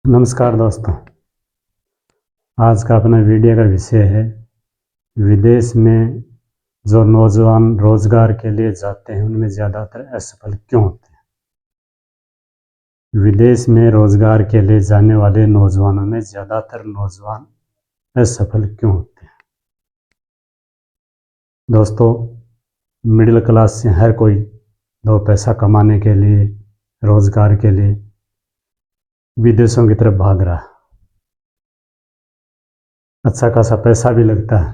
नमस्कार दोस्तों, आज का अपना वीडियो का विषय है विदेश में जो नौजवान रोजगार के लिए जाते हैं उनमें ज़्यादातर असफल क्यों होते हैं। विदेश में रोजगार के लिए जाने वाले नौजवानों में ज़्यादातर नौजवान असफल क्यों होते हैं। दोस्तों, मिडिल क्लास से हर कोई दो पैसा कमाने के लिए, रोजगार के लिए विदेशों की तरफ भाग रहा है। अच्छा खासा पैसा भी लगता है।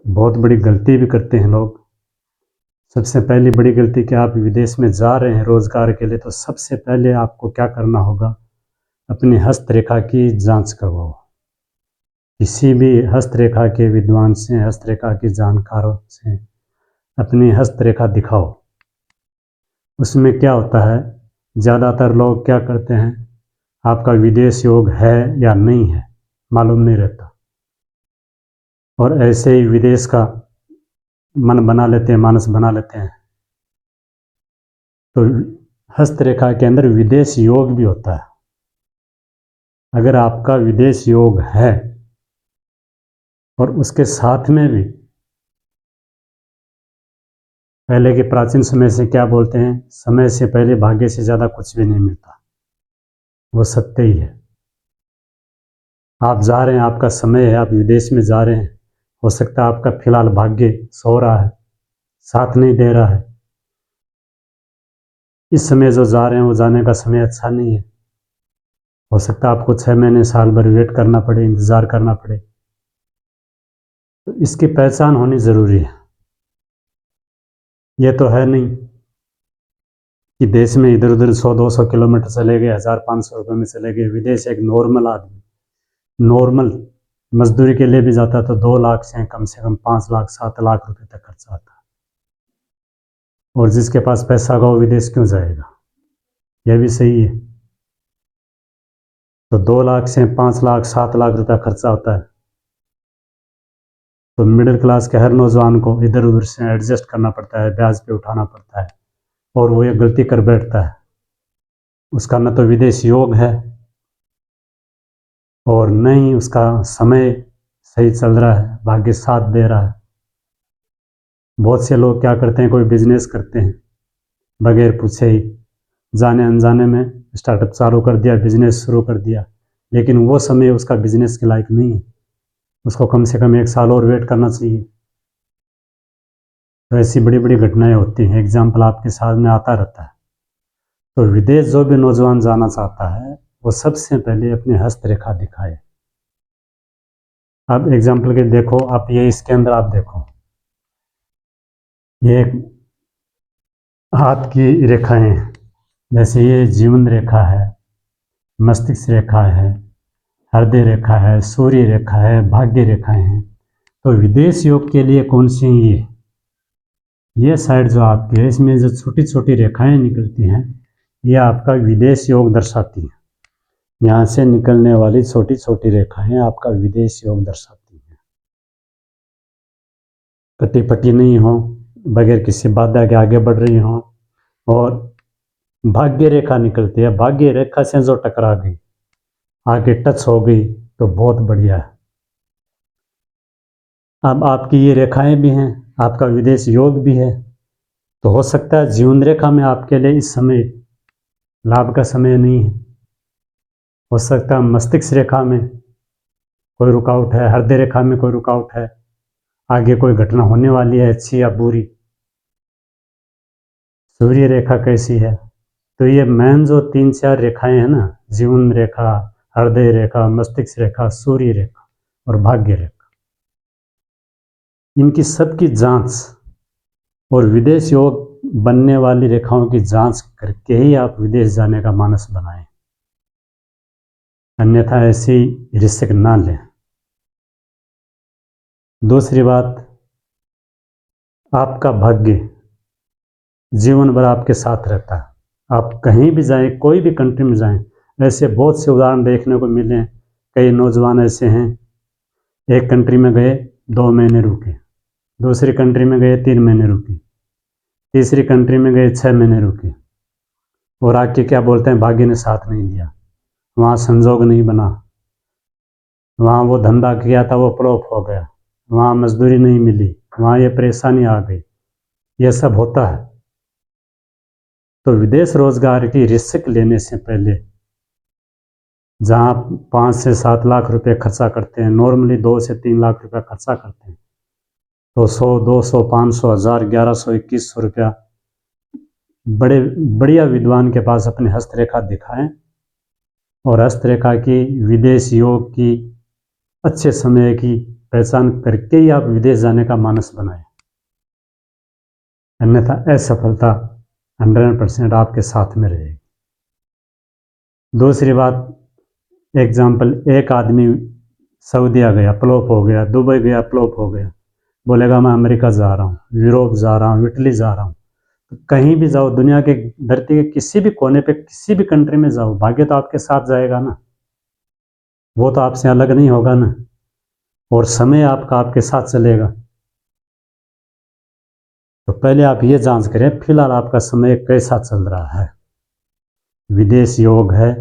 बहुत बड़ी गलती भी करते हैं लोग। सबसे पहली बड़ी गलती कि आप विदेश में जा रहे हैं रोजगार के लिए, तो सबसे पहले आपको क्या करना होगा, अपनी हस्तरेखा की जांच करवाओ। किसी भी हस्तरेखा के विद्वान से, हस्तरेखा के जानकारों से अपनी हस्तरेखा दिखाओ। उसमें क्या होता है, ज़्यादातर लोग क्या करते हैं, आपका विदेश योग है या नहीं है मालूम नहीं रहता, और ऐसे ही विदेश का मन बना लेते हैं, मानस बना लेते हैं। तो हस्तरेखा के अंदर विदेश योग भी होता है। अगर आपका विदेश योग है और उसके साथ में भी, पहले के प्राचीन समय से क्या बोलते हैं, समय से पहले भाग्य से ज़्यादा कुछ भी नहीं मिलता, वो सत्य ही है। आप जा रहे हैं, आपका समय है, आप विदेश में जा रहे हैं, हो सकता है आपका फिलहाल भाग्य सो रहा है, साथ नहीं दे रहा है। इस समय जो जा रहे हैं वो जाने का समय अच्छा नहीं है। हो सकता है आपको 6 महीने साल भर वेट करना पड़े, इंतज़ार करना पड़े। तो इसकी पहचान होनी ज़रूरी है। ये तो है नहीं कि देश में इधर उधर 100-200 किलोमीटर चले गए, 1000-500 रुपये में चले गए। विदेश एक नॉर्मल आदमी, नॉर्मल मजदूरी के लिए भी जाता है तो 2 लाख से कम 5 लाख 7 लाख रुपए तक खर्चा आता है। और जिसके पास पैसा होगा वो विदेश क्यों जाएगा, यह भी सही है। तो 2 लाख से 5 लाख 7 लाख रुपया खर्चा होता है। तो मिडिल क्लास के हर नौजवान को इधर उधर से एडजस्ट करना पड़ता है, ब्याज पे उठाना पड़ता है, और वो ये गलती कर बैठता है। उसका न तो विदेश योग है और न ही उसका समय सही चल रहा है, भाग्य साथ दे रहा है। बहुत से लोग क्या करते हैं, कोई बिजनेस करते हैं, बगैर पूछे ही जाने अनजाने में स्टार्टअप चालू कर दिया, बिजनेस शुरू कर दिया, लेकिन वो समय उसका बिजनेस के लायक नहीं है। उसको कम से कम 1 साल और वेट करना चाहिए। तो ऐसी बड़ी बड़ी घटनाएं होती हैं, एग्जाम्पल आपके सामने आता रहता है। तो विदेश जो भी नौजवान जाना चाहता है वो सबसे पहले अपनी हस्तरेखा दिखाए। अब एग्जाम्पल के देखो, आप ये इसके अंदर आप देखो, ये हाथ की रेखाएं हैं, जैसे ये जीवन रेखा है, मस्तिष्क रेखा है, हृदय रेखा है, सूर्य रेखा है, भाग्य रेखाएं हैं। तो विदेश योग के लिए कौन सी, ये साइड जो आपकी है, इसमें जो छोटी छोटी रेखाएं निकलती हैं, ये आपका विदेश योग दर्शाती है। यहाँ से निकलने वाली छोटी छोटी रेखाएं आपका विदेश योग दर्शाती हैं। कटी पटी नहीं हो, बगैर किसी बाधा के आगे बढ़ रही हो। और भाग्य रेखा निकलती है, भाग्य रेखा से जो टकरा गई, आगे टच हो गई, तो बहुत बढ़िया है। अब आपकी ये रेखाएं भी हैं, आपका विदेश योग भी है, तो हो सकता है जीवन रेखा में आपके लिए इस समय लाभ का समय नहीं है। हो सकता है मस्तिष्क रेखा में कोई रुकावट है, हृदय रेखा में कोई रुकावट है, आगे कोई घटना होने वाली है, अच्छी या बुरी। सूर्य रेखा कैसी है, तो ये मेन जो 3-4 रेखाएं हैं ना, जीवन रेखा, हृदय रेखा, मस्तिष्क रेखा, सूर्य रेखा और भाग्य रेखा, इनकी सबकी जांच और विदेश योग बनने वाली रेखाओं की जांच करके ही आप विदेश जाने का मानस बनाएं, अन्यथा ऐसी रिस्क ना लें। दूसरी बात, आपका भाग्य जीवन भर आपके साथ रहता है। आप कहीं भी जाएं, कोई भी कंट्री में जाएं, ऐसे बहुत से उदाहरण देखने को मिले। कई नौजवान ऐसे हैं, एक कंट्री में गए 2 महीने रुके, दूसरी कंट्री में गए 3 महीने रुके, तीसरी कंट्री में गए 6 महीने रुके, और आके क्या बोलते हैं, भाग्य ने साथ नहीं दिया, वहाँ संजोग नहीं बना, वहाँ वो धंधा किया था वो फ्लॉप हो गया, वहाँ मजदूरी नहीं मिली, वहाँ ये परेशानी आ गई, ये सब होता है। तो विदेश रोजगार की रिस्क लेने से पहले, जहाँ 5 से 7 लाख रुपए खर्चा करते हैं, नॉर्मली 2 से 3 लाख रुपए खर्चा करते हैं, तो 100, 200, 500, 1000, 1100, 2100 रुपया बड़े बढ़िया विद्वान के पास अपनी हस्तरेखा दिखाएं और हस्तरेखा की विदेश योग की अच्छे समय की पहचान करके ही आप विदेश जाने का मानस बनाएं, अन्यथा असफलता 100% आपके साथ में रहेगी। दूसरी बात, एग्जाम्पल, एक आदमी सऊदीया गया, फ्लॉप हो गया, दुबई गया, फ्लॉप हो गया, बोलेगा मैं अमेरिका जा रहा हूँ, यूरोप जा रहा हूँ, इटली जा रहा हूँ। तो कहीं भी जाओ, दुनिया के धरती के किसी भी कोने पे, किसी भी कंट्री में जाओ, भाग्य तो आपके साथ जाएगा ना, वो तो आपसे अलग नहीं होगा ना, और समय आपका आपके साथ चलेगा। तो पहले आप ये जांच करें फिलहाल आपका समय कैसा चल रहा है। विदेश योग है,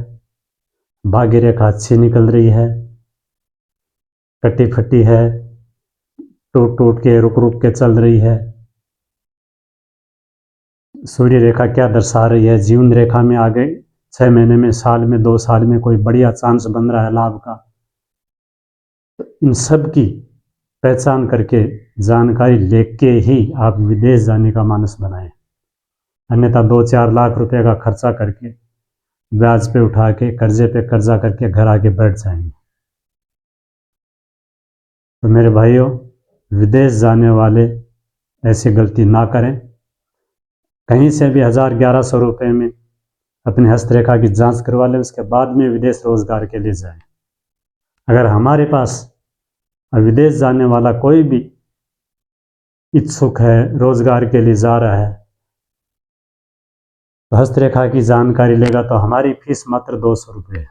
भाग्य रेखा अच्छी निकल रही है, कटी फटी है, टूट टूट के रुक रुक के चल रही है, सूर्य रेखा क्या दर्शा रही है, जीवन रेखा में आगे 6 महीने में, साल में, 2 साल में कोई बढ़िया चांस बन रहा है लाभ का। तो इन सब की पहचान करके जानकारी लेके ही आप विदेश जाने का मानस बनाएं, अन्यथा 2-4 लाख रुपए का खर्चा करके, ब्याज पे उठा के, कर्जे पे कर्जा करके घर आके बैठ जाएंगे। तो मेरे भाइयों, विदेश जाने वाले ऐसी गलती ना करें। कहीं से भी 1000-1100 रुपये में अपनी हस्तरेखा की जांच करवा लें, उसके बाद में विदेश रोजगार के लिए जाएं। अगर हमारे पास विदेश जाने वाला कोई भी इच्छुक है, रोजगार के लिए जा रहा है, तो हस्तरेखा की जानकारी लेगा तो हमारी फीस मात्र 200 रुपये है।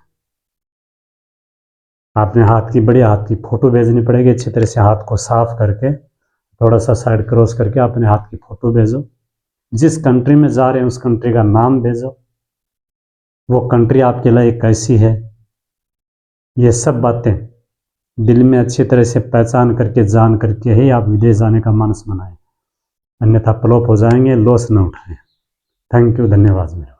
आपने हाथ की, बढ़िया हाथ की फोटो भेजनी पड़ेगी, अच्छी तरह से हाथ को साफ करके, थोड़ा सा साइड क्रॉस करके अपने हाथ की फोटो भेजो, जिस कंट्री में जा रहे हैं उस कंट्री का नाम भेजो, वो कंट्री आपके लिए कैसी है, ये सब बातें दिल में अच्छी तरह से पहचान करके, जान करके ही आप विदेश जाने का मानस बनाएं, अन्यथा फ्लॉप हो जाएंगे, लॉस न उठाएं। थैंक यू, धन्यवाद मेरा।